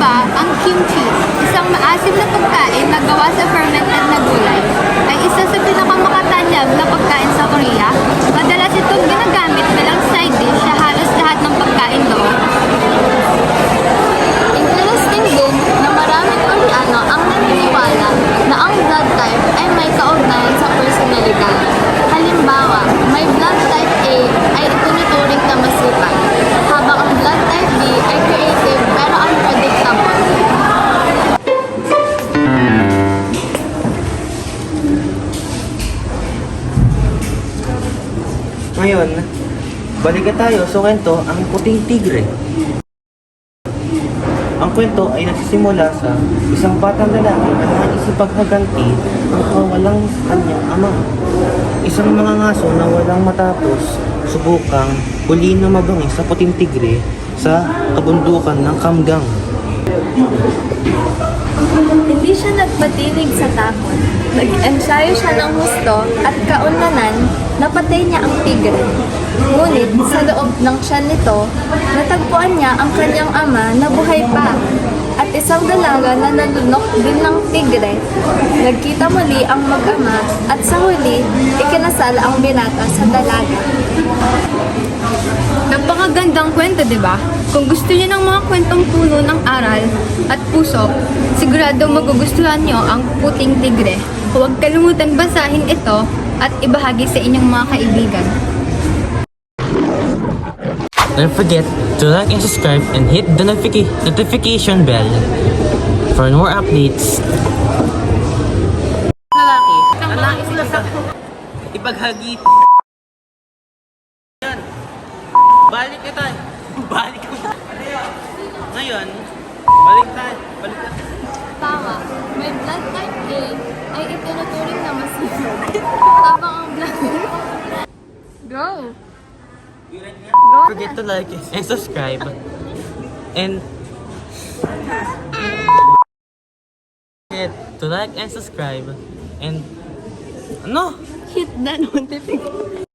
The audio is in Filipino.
ba, ang kimchi, isang maasim na pagkain na gawa sa fermented na gulay, ay isa sa pinakamakatanyag na pagkain sa Korea. Madalas itong ginagamit bilang side dish sa halos lahat ng pagkain doon. Interesting din na maraming Koreano ang naniniwala na ang blood type ay may kaugnayan sa personalidad. Halimbawa, may blood type A ay itinuturing na masipag, habang ang blood type B ay creative pero unpredictable. Ngayon, balik tayo sa kwento ang puting tigre. Ang kwento ay nagsisimula sa isang batang lalaki na nais ipaghaganti ang kawalang kanyang ama. Isang mga ngaso na walang matapos subukang huliin na mabangi sa puting tigre sa kabundukan ng Kamgang. Hindi siya nagpatinig sa takot. Nag-ensayo siya ng husto at kaunlanan napatay niya ang tigre. Ngunit sa loob ng tiyan nito, natagpuan niya ang kanyang ama na buhay pa at isang dalaga na nalunok din ng tigre. Nagkita muli ang mag-ama at sa huli, ikinasal ang binata sa dalaga. Napakagandang kwento, di ba? Kung gusto niyo ng mga kwentong puno ng aral at puso, sigurado magugustuhan niyo ang Puting Tigre. Huwag kalimutang basahin ito at ibahagi sa inyong mga kaibigan. Don't forget to like and subscribe and hit the notification bell for more updates. Lalaki sila sa ipaghagi. Yan. Balik ka tayo. Balik ka. Ngayon, balik tayo. Balik tayo. Tama, may blood type A ay itinuturing na masipag, habang ang blood Go! Don't forget to like and subscribe. And forget to like and subscribe. And ano? Hit the notification.